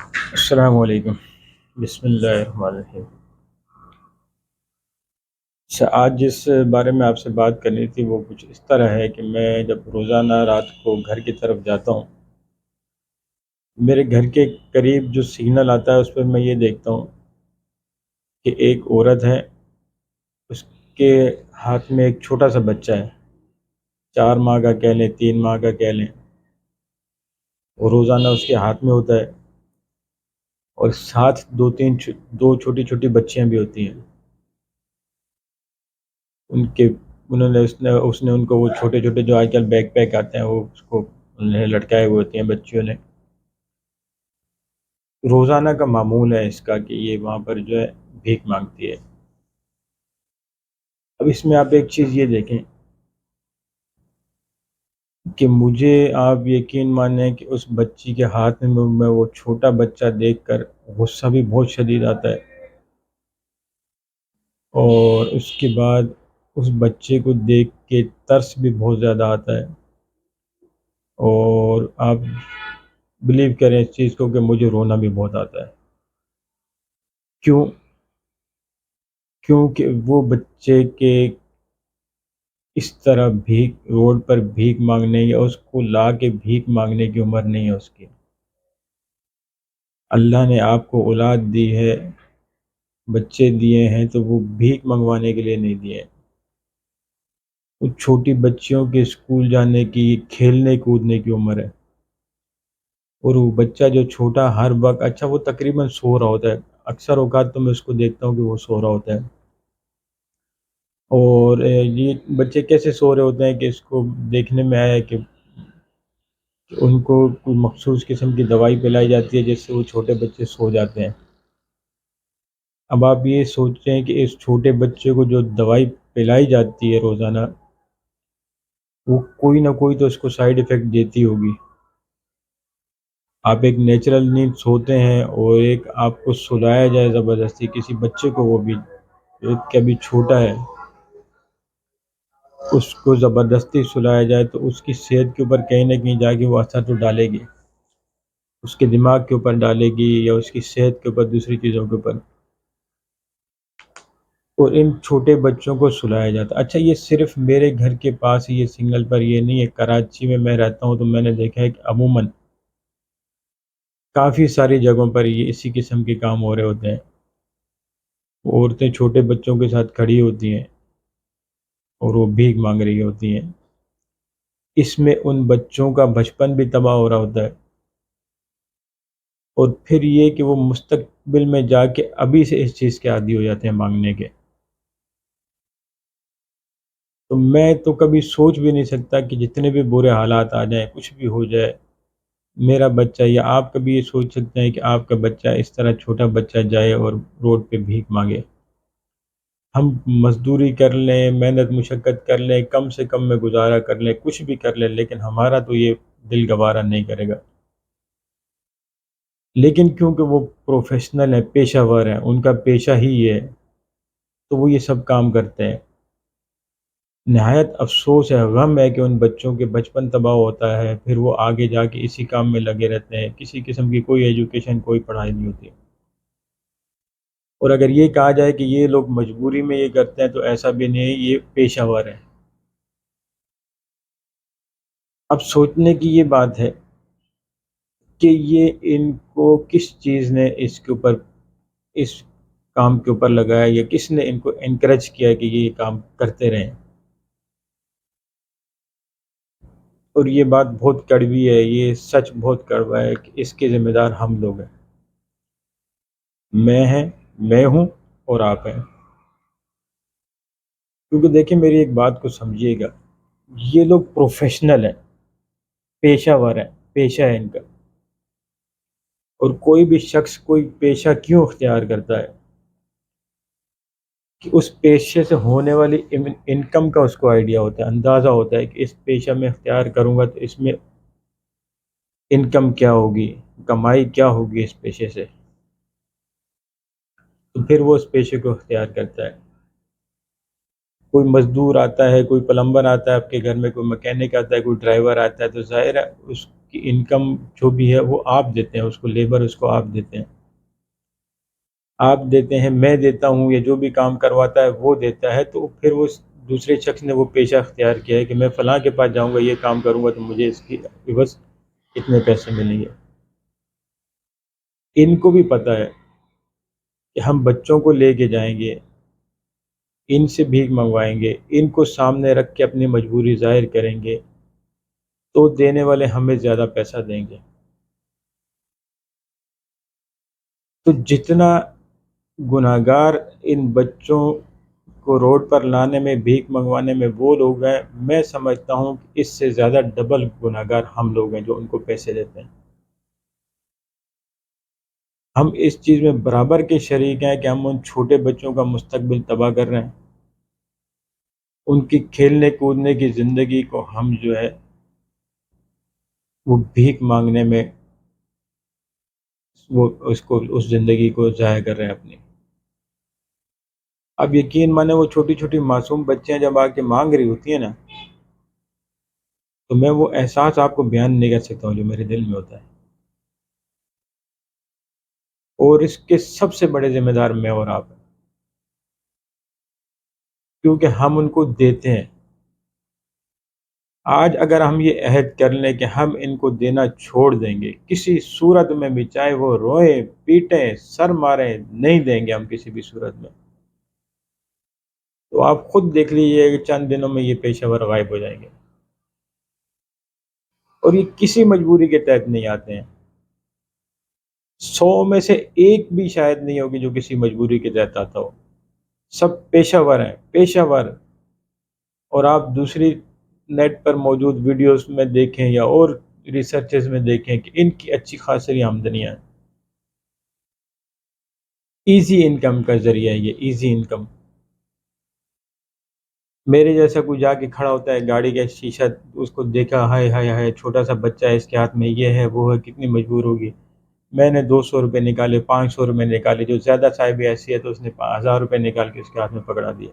السلام علیکم۔ بسم اللہ الرحمن الرحیم۔ اچھا، آج جس بارے میں آپ سے بات کرنی تھی وہ کچھ اس طرح ہے کہ میں جب روزانہ رات کو گھر کی طرف جاتا ہوں، میرے گھر کے قریب جو سگنل آتا ہے اس پہ میں یہ دیکھتا ہوں کہ ایک عورت ہے، اس کے ہاتھ میں ایک چھوٹا سا بچہ ہے، 4 ماہ کا کہہ لیں، 3 ماہ کا کہہ لیں، وہ روزانہ اس کے ہاتھ میں ہوتا ہے، اور ساتھ دو چھوٹی چھوٹی بچیاں بھی ہوتی ہیں ان کے۔ انہوں نے اس نے ان کو وہ چھوٹے چھوٹے جو آج کل بیک پیک آتے ہیں وہ اس کو انہوں نے لٹکائے ہوئے ہوتے ہیں بچیوں نے۔ روزانہ کا معمول ہے اس کا کہ یہ وہاں پر جو ہے بھیک مانگتی ہے۔ اب اس میں آپ ایک چیز یہ دیکھیں کہ مجھے آپ یقین مانیں کہ اس بچی کے ہاتھ میں وہ چھوٹا بچہ دیکھ کر غصہ بھی بہت شدید آتا ہے، اور اس کے بعد اس بچے کو دیکھ کے ترس بھی بہت زیادہ آتا ہے، اور آپ بلیو کریں اس چیز کو کہ مجھے رونا بھی بہت آتا ہے۔ کیوں؟ کیونکہ وہ بچے کے اس طرح روڈ پر بھیک مانگنے یا اس کو لا کے بھیک مانگنے کی عمر نہیں ہے اس کی۔ اللہ نے آپ کو اولاد دی ہے، بچے دیے ہیں، تو وہ بھیک منگوانے کے لیے نہیں دیے ہیں۔ وہ چھوٹی بچیوں کے اسکول جانے کی، کھیلنے کودنے کی عمر ہے، اور وہ بچہ جو چھوٹا ہر وقت، اچھا وہ تقریباً سو رہا ہوتا ہے، اکثر اوقات تو میں اس کو دیکھتا ہوں کہ وہ سو رہا ہوتا ہے، اور یہ بچے کیسے سو رہے ہوتے ہیں کہ اس کو دیکھنے میں آیا کہ ان کو کوئی مخصوص قسم کی دوائی پلائی جاتی ہے جس سے وہ چھوٹے بچے سو جاتے ہیں۔ اب آپ یہ سوچیں کہ اس چھوٹے بچے کو جو دوائی پلائی جاتی ہے روزانہ، وہ کوئی نہ کوئی تو اس کو سائیڈ ایفیکٹ دیتی ہوگی۔ آپ ایک نیچرل نیند سوتے ہیں، اور ایک آپ کو سلایا جائے زبردستی کسی بچے کو، وہ بھی کہ ابھی چھوٹا ہے، اس کو زبردستی سلایا جائے تو اس کی صحت کے اوپر کہیں نہ کہیں جا کے وہ اثر تو ڈالے گی، اس کے دماغ کے اوپر ڈالے گی، یا اس کی صحت کے اوپر، دوسری چیزوں کے اوپر، اور ان چھوٹے بچوں کو سلایا جاتا۔ اچھا، یہ صرف میرے گھر کے پاس ہی یہ سنگل پر یہ نہیں ہے، کراچی میں رہتا ہوں تو میں نے دیکھا ہے کہ عموماً کافی ساری جگہوں پر یہ اسی قسم کے کام ہو رہے ہوتے ہیں۔ عورتیں چھوٹے بچوں کے ساتھ کھڑی ہوتی ہیں اور وہ بھیک مانگ رہی ہوتی ہیں، اس میں ان بچوں کا بچپن بھی تباہ ہو رہا ہوتا ہے، اور پھر یہ کہ وہ مستقبل میں جا کے ابھی سے اس چیز کے عادی ہو جاتے ہیں مانگنے کے۔ تو میں تو کبھی سوچ بھی نہیں سکتا کہ جتنے بھی برے حالات آ جائیں، کچھ بھی ہو جائے، میرا بچہ، یا آپ کبھی یہ سوچ سکتے ہیں کہ آپ کا بچہ اس طرح چھوٹا بچہ جائے اور روڈ پہ بھیک مانگے؟ ہم مزدوری کر لیں، محنت مشقت کر لیں، کم سے کم میں گزارا کر لیں، کچھ بھی کر لیں، لیکن ہمارا تو یہ دل گوارا نہیں کرے گا۔ لیکن کیونکہ وہ پروفیشنل ہیں، پیشہ ور ہیں، ان کا پیشہ ہی یہ ہے، تو وہ یہ سب کام کرتے ہیں۔ نہایت افسوس ہے، غم ہے کہ ان بچوں کے بچپن تباہ ہوتا ہے، پھر وہ آگے جا کے اسی کام میں لگے رہتے ہیں، کسی قسم کی کوئی ایجوکیشن، کوئی پڑھائی نہیں ہوتی۔ اور اگر یہ کہا جائے کہ یہ لوگ مجبوری میں یہ کرتے ہیں تو ایسا بھی نہیں ہے، یہ پیشہ ور ہے۔ اب سوچنے کی یہ بات ہے کہ یہ ان کو کس چیز نے اس کے اوپر، اس کام کے اوپر لگایا، یا کس نے ان کو انکریج کیا کہ یہ کام کرتے رہیں۔ اور یہ بات بہت کڑوی ہے، یہ سچ بہت کڑوا ہے کہ اس کے ذمہ دار ہم لوگ ہیں، میں ہوں اور آپ ہیں۔ کیونکہ دیکھیں، میری ایک بات کو سمجھیے گا، یہ لوگ پروفیشنل ہیں، پیشہ ور ہیں، پیشہ ہے ان کا، اور کوئی بھی شخص کوئی پیشہ کیوں اختیار کرتا ہے کہ اس پیشے سے ہونے والی انکم کا اس کو آئیڈیا ہوتا ہے، اندازہ ہوتا ہے کہ اس پیشہ میں اختیار کروں گا تو اس میں انکم کیا ہوگی، کمائی کیا ہوگی اس پیشے سے، تو پھر وہ اس پیشے کو اختیار کرتا ہے۔ کوئی مزدور آتا ہے، کوئی پلمبر آتا ہے آپ کے گھر میں، کوئی مکینک آتا ہے، کوئی ڈرائیور آتا ہے، تو ظاہر ہے اس کی انکم جو بھی ہے وہ آپ دیتے ہیں، اس کو لیبر اس کو آپ دیتے ہیں، آپ دیتے ہیں، میں دیتا ہوں، یا جو بھی کام کرواتا ہے وہ دیتا ہے، تو پھر وہ دوسرے شخص نے وہ پیشہ اختیار کیا ہے کہ میں فلاں کے پاس جاؤں گا، یہ کام کروں گا تو مجھے اس کی عوض اتنے پیسے ملیں گے۔ ان کو بھی پتہ ہے کہ ہم بچوں کو لے کے جائیں گے، ان سے بھیک منگوائیں گے، ان کو سامنے رکھ کے اپنی مجبوری ظاہر کریں گے تو دینے والے ہمیں زیادہ پیسہ دیں گے۔ تو جتنا گناہگار ان بچوں کو روڈ پر لانے میں، بھیک منگوانے میں وہ لوگ ہیں، میں سمجھتا ہوں کہ اس سے زیادہ ڈبل گناہگار ہم لوگ ہیں جو ان کو پیسے دیتے ہیں۔ ہم اس چیز میں برابر کے شریک ہیں کہ ہم ان چھوٹے بچوں کا مستقبل تباہ کر رہے ہیں، ان کی کھیلنے کودنے کی زندگی کو ہم جو ہے وہ بھیک مانگنے میں وہ اس زندگی کو ضائع کر رہے ہیں اپنی۔ اب یقین مانے وہ چھوٹی چھوٹی معصوم بچیاں جب آ کے مانگ رہی ہوتی ہیں نا، تو میں وہ احساس آپ کو بیان نہیں کر سکتا ہوں جو میرے دل میں ہوتا ہے، اور اس کے سب سے بڑے ذمہ دار میں اور آپ ہیں، کیونکہ ہم ان کو دیتے ہیں۔ آج اگر ہم یہ عہد کر لیں کہ ہم ان کو دینا چھوڑ دیں گے کسی صورت میں بھی، چاہے وہ روئیں پیٹیں سر ماریں، نہیں دیں گے ہم کسی بھی صورت میں، تو آپ خود دیکھ لیجیے کہ چند دنوں میں یہ پیشہ ور غائب ہو جائیں گے، اور یہ کسی مجبوری کے تحت نہیں آتے ہیں۔ 100 میں سے ایک بھی شاید نہیں ہوگی جو کسی مجبوری کے تحت آتا ہو، سب پیشہ ور ہیں، پیشہ ور۔ اور آپ دوسری نیٹ پر موجود ویڈیوز میں دیکھیں یا اور ریسرچز میں دیکھیں کہ ان کی اچھی خاصی آمدنیاں ہیں، ایزی انکم کا ذریعہ ہے یہ، ایزی انکم۔ میرے جیسا کوئی جا کے کھڑا ہوتا ہے گاڑی کا شیشہ، اس کو دیکھا، ہائے ہائے ہائے چھوٹا سا بچہ ہے اس کے ہاتھ میں یہ ہے وہ ہے، کتنی مجبور ہوگی۔ میں نے 200 روپے نکالے، 500 روپے نکالے، جو زیادہ صاحب ایسی ہے تو اس نے 1000 روپے نکال کے اس کے ہاتھ میں پکڑا دیا۔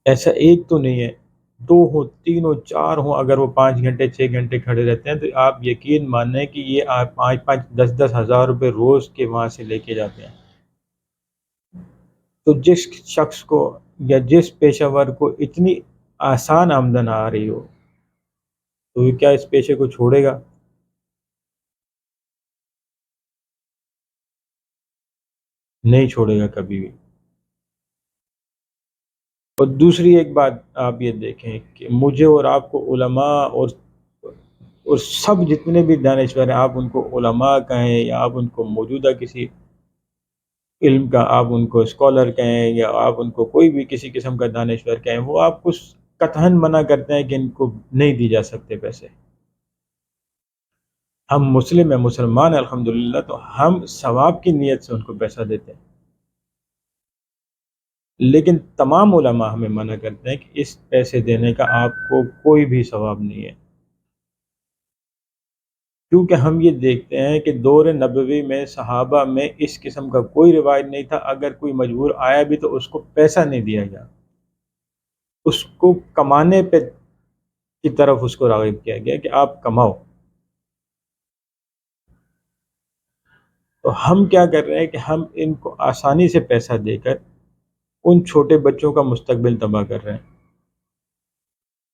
ایسا ایک تو نہیں ہے، 2 ہوں 3 ہوں 4 ہوں، اگر وہ 5 گھنٹے 6 گھنٹے کھڑے رہتے ہیں تو آپ یقین مانیں کہ یہ آپ 5 5 10 10 ہزار روپے روز کے وہاں سے لے کے جاتے ہیں۔ تو جس شخص کو یا جس پیشہ ور کو اتنی آسان آمدن آ رہی ہو تو وہ کیا اس پیشے کو چھوڑے گا؟ نہیں چھوڑے گا کبھی بھی۔ اور دوسری ایک بات آپ یہ دیکھیں کہ مجھے اور آپ کو علماء اور سب جتنے بھی دانشور ہیں، آپ ان کو علماء کہیں یا آپ ان کو موجودہ کسی علم کا آپ ان کو اسکالر کہیں یا آپ ان کو کوئی بھی کسی قسم کا دانشور کہیں، وہ آپ کو قطعاً منع کرتے ہیں کہ ان کو نہیں دی جا سکتے پیسے۔ ہم مسلم ہیں، مسلمان ہیں الحمدللہ، تو ہم ثواب کی نیت سے ان کو پیسہ دیتے ہیں، لیکن تمام علماء ہمیں منع کرتے ہیں کہ اس پیسے دینے کا آپ کو کوئی بھی ثواب نہیں ہے، کیونکہ ہم یہ دیکھتے ہیں کہ دور نبوی میں صحابہ میں اس قسم کا کوئی روایت نہیں تھا، اگر کوئی مجبور آیا بھی تو اس کو پیسہ نہیں دیا گیا، اس کو کمانے پہ کی طرف اس کو راغب کیا گیا کہ آپ کماؤ۔ تو ہم کیا کر رہے ہیں کہ ہم ان کو آسانی سے پیسہ دے کر ان چھوٹے بچوں کا مستقبل تباہ کر رہے ہیں۔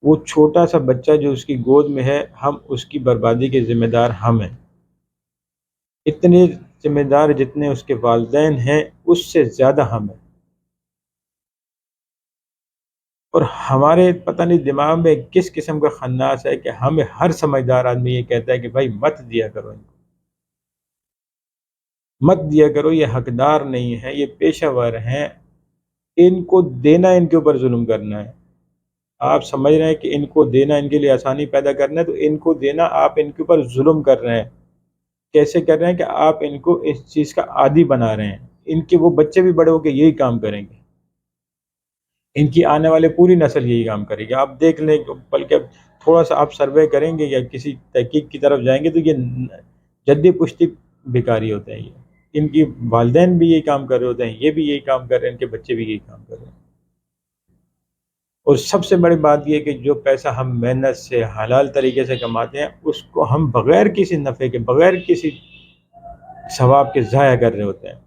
وہ چھوٹا سا بچہ جو اس کی گود میں ہے، ہم اس کی بربادی کے ذمہ دار ہم ہیں، اتنے ذمہ دار جتنے اس کے والدین ہیں اس سے زیادہ ہم ہیں۔ اور ہمارے پتہ نہیں دماغ میں کس قسم کا خناس ہے کہ ہمیں ہر سمجھدار آدمی یہ کہتا ہے کہ بھائی مت دیا کرو ان کو، مت دیا کرو، یہ حقدار نہیں ہے، یہ پیشہ ور ہیں، ان کو دینا ان کے اوپر ظلم کرنا ہے۔ آپ سمجھ رہے ہیں کہ ان کو دینا ان کے لیے آسانی پیدا کرنا ہے، تو ان کو دینا آپ ان کے اوپر ظلم کر رہے ہیں۔ کیسے کر رہے ہیں کہ آپ ان کو اس چیز کا عادی بنا رہے ہیں، ان کے وہ بچے بھی بڑے ہو کے یہی کام کریں گے، ان کی آنے والے پوری نسل یہی کام کرے گی۔ آپ دیکھ لیں، بلکہ تھوڑا سا آپ سروے کریں گے یا کسی تحقیق کی طرف جائیں گے تو یہ جدی پشتی بیکاری ہوتے ہیں، یہ ان کی والدین بھی یہی کام کر رہے ہوتے ہیں، یہ بھی یہی کام کر رہے ہیں، ان کے بچے بھی یہی کام کر رہے ہیں۔ اور سب سے بڑی بات یہ کہ جو پیسہ ہم محنت سے حلال طریقے سے کماتے ہیں اس کو ہم بغیر کسی نفع کے، بغیر کسی ثواب کے ضائع کر رہے ہوتے ہیں۔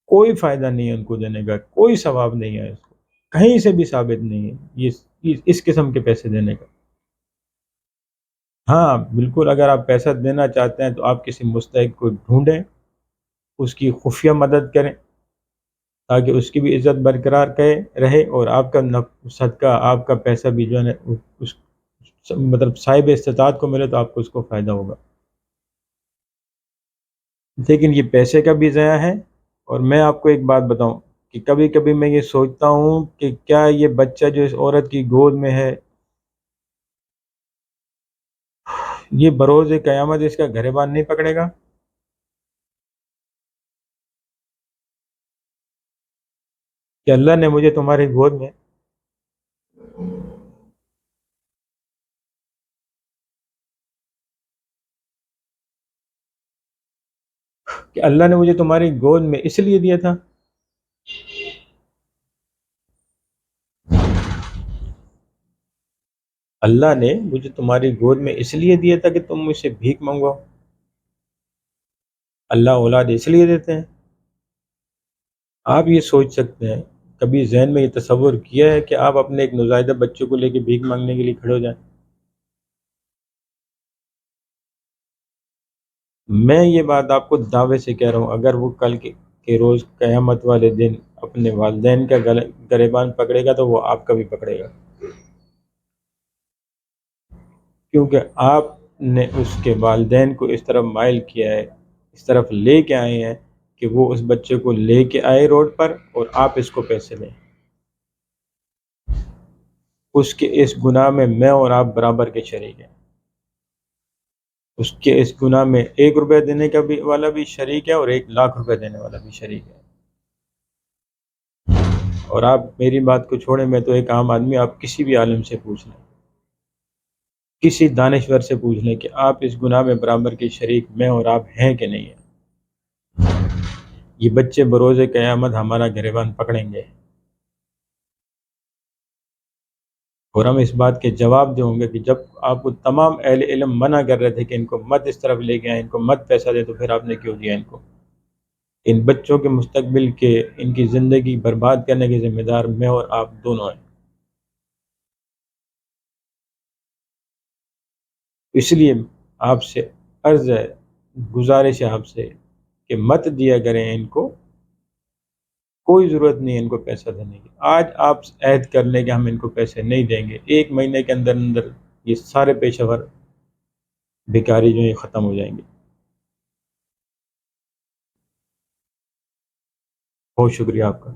کوئی فائدہ نہیں ہے ان کو دینے کا، کوئی ثواب نہیں ہے اس کو، کہیں سے بھی ثابت نہیں ہے اس قسم کے پیسے دینے کا۔ ہاں بالکل، اگر آپ پیسہ دینا چاہتے ہیں تو آپ کسی مستحق کو ڈھونڈیں، اس کی خفیہ مدد کریں تاکہ اس کی بھی عزت برقرار رہے، اور آپ کا صدقہ، آپ کا پیسہ بھی جو ہے نا اس مطلب صاحب استطاعت کو ملے تو آپ کو اس کو فائدہ ہوگا۔ لیکن یہ پیسے کا بھی ضیاع ہے۔ اور میں آپ کو ایک بات بتاؤں کہ کبھی کبھی میں یہ سوچتا ہوں کہ کیا یہ بچہ جو اس عورت کی گود میں ہے، یہ بروز قیامت اس کا گریبان نہیں پکڑے گا؟ کہ اللہ نے مجھے تمہاری گود میں کہ اللہ نے مجھے تمہاری گود میں اس لیے دیا تھا؟ اللہ نے مجھے تمہاری گود میں اس لیے دیا تھا کہ تم مجھ سے بھیک منگواؤ؟ اللہ اولاد اس لیے دیتے ہیں؟ آپ یہ سوچ سکتے ہیں، کبھی ذہن میں یہ تصور کیا ہے کہ آپ اپنے ایک نوزائیدہ بچوں کو لے کے بھیک مانگنے کے لیے کھڑے ہو جائیں؟ میں یہ بات آپ کو دعوے سے کہہ رہا ہوں، اگر وہ کل کے روز قیامت والے دن اپنے والدین کا گریبان پکڑے گا تو وہ آپ کا بھی پکڑے گا، کیونکہ آپ نے اس کے والدین کو اس طرف مائل کیا ہے، اس طرف لے کے آئے ہیں کہ وہ اس بچے کو لے کے آئے روڈ پر اور آپ اس کو پیسے دیں۔ اس کے اس گناہ میں میں اور آپ برابر کے شریک ہیں، اس کے اس گناہ میں 1 روپے دینے کا بھی والا بھی شریک ہے اور 1,00,000 روپے دینے والا بھی شریک ہے۔ اور آپ میری بات کو چھوڑیں، میں تو ایک عام آدمی، آپ کسی بھی عالم سے پوچھ لیں، کسی دانشور سے پوچھ لیں کہ آپ اس گناہ میں برابر کے شریک میں اور آپ ہیں کہ نہیں ہیں؟ یہ بچے بروز قیامت ہمارا گریبان پکڑیں گے، اور ہم اس بات کے جواب دیں گے کہ جب آپ کو تمام اہل علم منع کر رہے تھے کہ ان کو مت اس طرف لے کے آئیں، ان کو مت پیسہ دے، تو پھر آپ نے کیوں دیا ان کو؟ ان بچوں کے مستقبل کے، ان کی زندگی برباد کرنے کے ذمہ دار میں اور آپ دونوں ہیں۔ اس لیے آپ سے عرض ہے، گزارش ہے آپ سے کہ مت دیا کریں ان کو، کوئی ضرورت نہیں ہے ان کو پیسہ دینے کی۔ آج آپ عہد کر لیں کہ ہم ان کو پیسے نہیں دیں گے، 1 مہینے کے اندر اندر یہ سارے پیشہ ور بیکاری جو ہیں ختم ہو جائیں گے۔ بہت شکریہ آپ کا۔